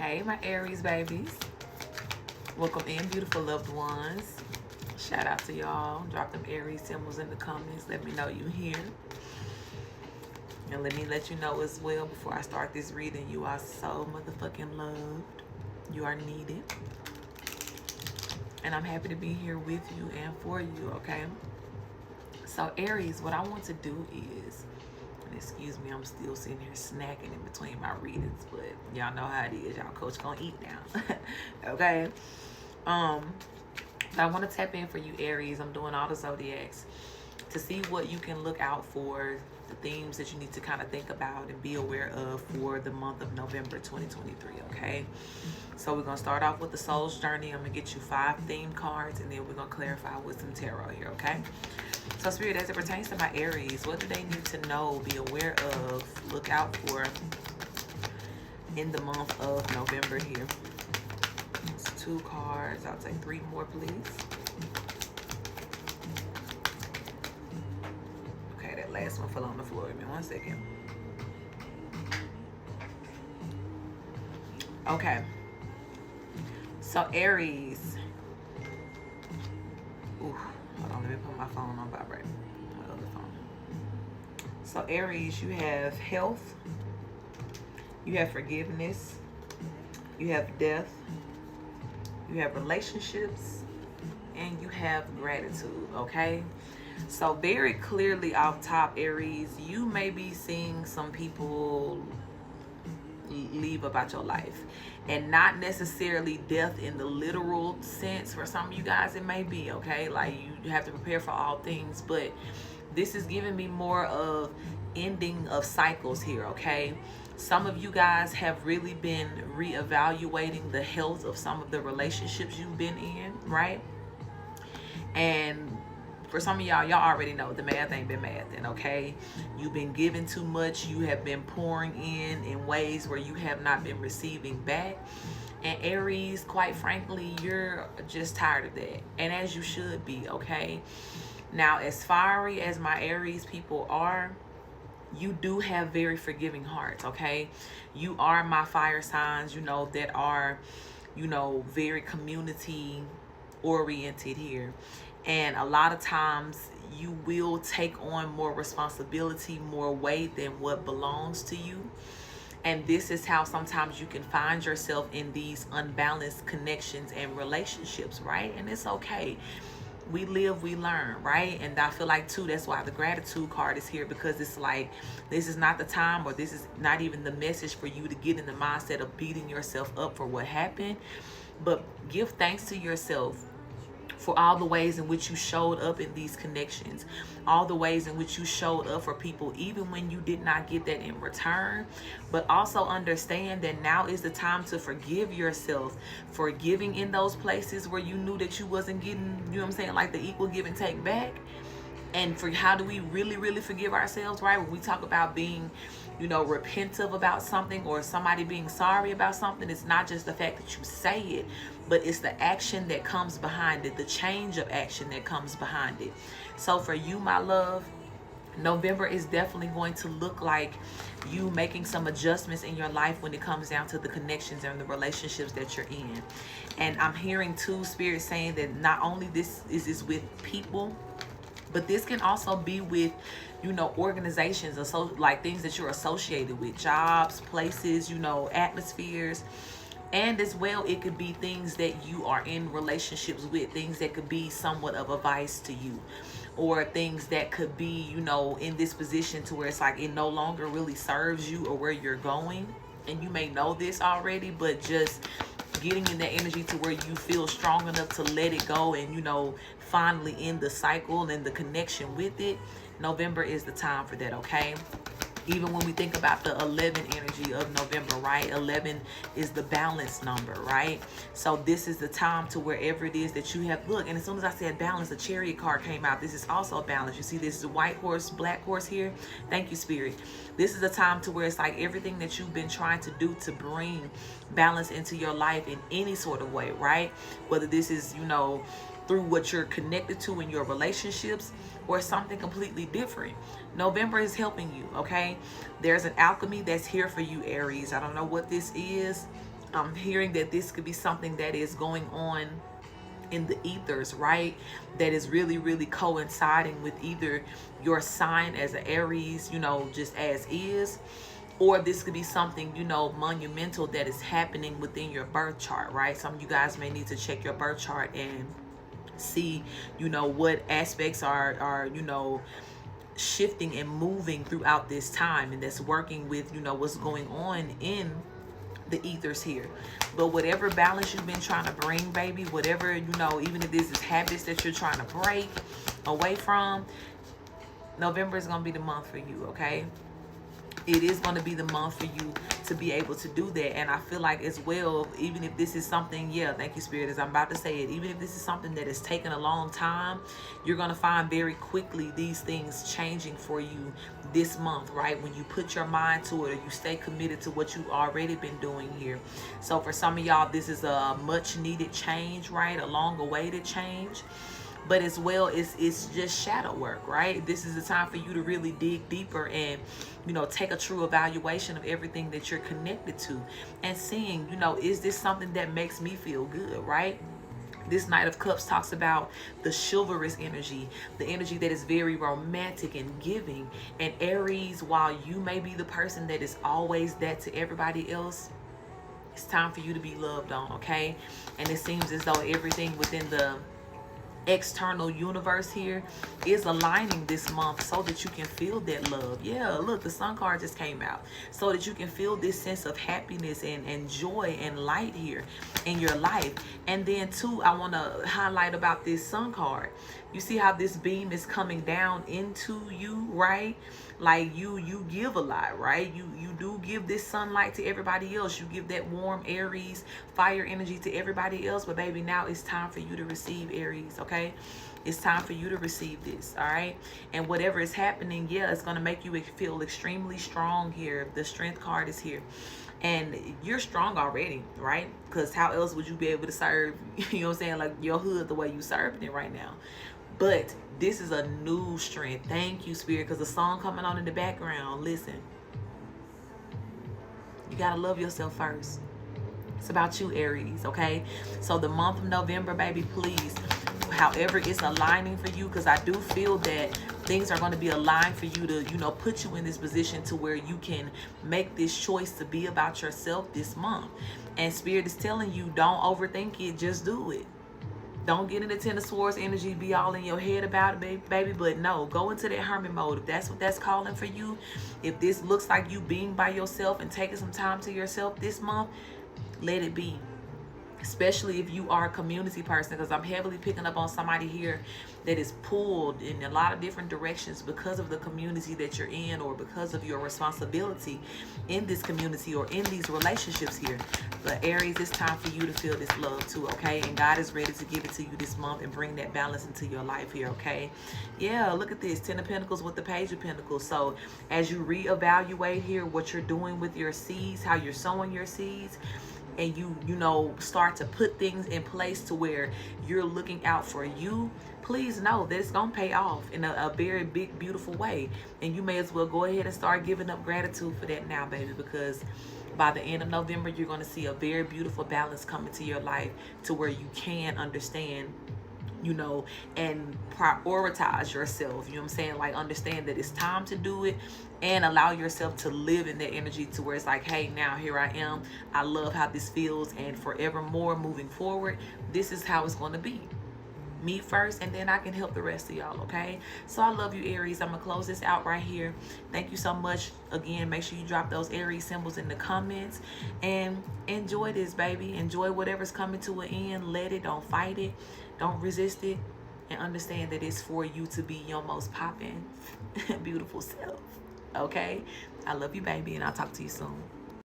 Hey, my Aries babies. Welcome in, beautiful loved ones. Shout out to y'all. Drop them Aries symbols in the comments. Let me know you here. And let me let you know as well before I start this reading, you are so motherfucking loved. You are needed. And I'm happy to be here with you and for you, okay? So Aries, what I want to do is, and excuse me, I'm still sitting here snacking in between my readings, but y'all know how it is. Y'all coach gonna eat now. Okay? I want to tap in for you, Aries. I'm doing all the zodiacs to see what you can look out for, the themes that you need to kind of think about and be aware of for the month of November 2023, okay? So we're going to start off with the Soul's Journey. I'm going to get you 5 theme cards, and then we're going to clarify with some tarot here, okay? So Spirit, as it pertains to my Aries, what do they need to know, be aware of, look out for in the month of November here? It's 2 cards. I'll take 3 more, please. Okay, that last one fell on the floor. Give me 1 second. Okay. So Aries. Ooh, hold on. Let me put my phone on vibrate. My other phone. So Aries, you have health. You have forgiveness. You have death. You have relationships. And you have gratitude, okay? So very clearly off top, Aries, you may be seeing some people leave about your life, and not necessarily death in the literal sense. For some of you guys it may be, okay, like you have to prepare for all things, but this is giving me more of ending of cycles here, okay? Some of you guys have really been reevaluating the health of some of the relationships you've been in, right? And for some of y'all already know the math ain't been mathing, okay? You've been giving too much. You have been pouring in ways where you have not been receiving back. And Aries, quite frankly, you're just tired of that. And as you should be, okay? Now, as fiery as my Aries people are, you do have very forgiving hearts, okay? You are my fire signs, that are, very community oriented here. And a lot of times you will take on more responsibility, more weight than what belongs to you. And this is how sometimes you can find yourself in these unbalanced connections and relationships, right? And it's okay. We live, we learn, right? And I feel like too, that's why the gratitude card is here, because it's like, this is not the time, or this is not even the message for you to get in the mindset of beating yourself up for what happened, but give thanks to yourself for all the ways in which you showed up in these connections, all the ways in which you showed up for people, even when you did not get that in return. But also understand that now is the time to forgive yourself for giving in those places where you knew that you wasn't getting, like the equal give and take back. And for how do we really, really forgive ourselves, right? When we talk about being, repentive about something, or somebody being sorry about something, it's not just the fact that you say it, but it's the action that comes behind it, the change of action that comes behind it. So for you, my love, November is definitely going to look like you making some adjustments in your life when it comes down to the connections and the relationships that you're in. And I'm hearing too, Spirit saying that not only this is with people, but this can also be with, organizations, so like things that you're associated with, jobs, places, atmospheres. And as well, it could be things that you are in relationships with, things that could be somewhat of a vice to you, or things that could be, in this position to where it's like it no longer really serves you or where you're going. And you may know this already, but just getting in that energy to where you feel strong enough to let it go and, finally end the cycle and the connection with it. November is the time for that, okay? Even when we think about the 11 energy of November, right? 11 is the balance number, right? So this is the time to wherever it is that you have, look, and as soon as I said balance, the Chariot card came out. This is also balance. You see this is a white horse, black horse here. Thank you, Spirit. This is a time to where it's like everything that you've been trying to do to bring balance into your life in any sort of way, right? Whether this is, through what you're connected to in your relationships, or something completely different. November is helping you, okay? There's an alchemy that's here for you, Aries. I don't know what this is. I'm hearing that this could be something that is going on in the ethers, right? That is really, really coinciding with either your sign as an Aries, just as is, or this could be something, monumental that is happening within your birth chart, right? Some of you guys may need to check your birth chart and see, what aspects are shifting and moving throughout this time, and that's working with, what's going on in the ethers here. But whatever balance you've been trying to bring, baby, whatever, even if this is habits that you're trying to break away from, November is going to be the month for you, okay? It is going to be the month for you to be able to do that. And I feel like as well, even if this is something, thank you, Spirit, as I'm about to say it, even if this is something that has taken a long time, you're going to find very quickly these things changing for you this month, right? When you put your mind to it, or you stay committed to what you've already been doing here. So for some of y'all, this is a much needed change, right? A long awaited change. But as well, it's just shadow work, right? This is the time for you to really dig deeper and, take a true evaluation of everything that you're connected to, and seeing, is this something that makes me feel good, right? This Knight of Cups talks about the chivalrous energy, the energy that is very romantic and giving. And Aries, while you may be the person that is always that to everybody else, it's time for you to be loved on, okay? And it seems as though everything within the external universe here is aligning this month so that you can feel that love. Yeah, look, the Sun card just came out, so that you can feel this sense of happiness and joy and light here in your life. And then too, I want to highlight about this Sun card. You see how this beam is coming down into you, right? Like you give a lot, right? You do give this sunlight to everybody else. You give that warm Aries fire energy to everybody else. But baby, now it's time for you to receive, Aries, okay? It's time for you to receive this, all right? And whatever is happening, it's going to make you feel extremely strong here. The Strength card is here. And you're strong already, right? Because how else would you be able to serve, you know what I'm saying, like your hood the way you serving it right now? But this is a new strength. Thank you, Spirit, because the song coming on in the background. Listen, you got to love yourself first. It's about you, Aries, okay? So the month of November, baby, please, however it's aligning for you, because I do feel that things are going to be aligned for you to, put you in this position to where you can make this choice to be about yourself this month. And Spirit is telling you, don't overthink it. Just do it. Don't get into Ten of Swords energy, be all in your head about it, baby. But no, go into that hermit mode. If that's what that's calling for you, if this looks like you being by yourself and taking some time to yourself this month, let it be. Especially if you are a community person, because I'm heavily picking up on somebody here that is pulled in a lot of different directions because of the community that you're in, or because of your responsibility in this community or in these relationships here. But Aries, it's time for you to feel this love too, okay? And God is ready to give it to you this month and bring that balance into your life here, okay? Yeah, look at this, 10 of Pentacles with the Page of Pentacles. So as you reevaluate here what you're doing with your seeds, how you're sowing your seeds, and you start to put things in place to where you're looking out for you, please know that it's gonna pay off in a very big, beautiful way. And you may as well go ahead and start giving up gratitude for that now, baby, because by the end of November, you're going to see a very beautiful balance come into your life to where you can understand, and prioritize yourself. You know what I'm saying? Like, understand that it's time to do it, and allow yourself to live in that energy to where it's like, hey, now here I am. I love how this feels, and forevermore moving forward, this is how it's going to be. Me first, and then I can help the rest of y'all, okay? So I love you, Aries. I'm gonna close this out right here. Thank you so much. Again, make sure you drop those Aries symbols in the comments and enjoy this, baby. Enjoy whatever's coming to an end. Let it, don't fight it, don't resist it, and understand that it's for you to be your most popping beautiful self, okay? I love you, baby, and I'll talk to you soon.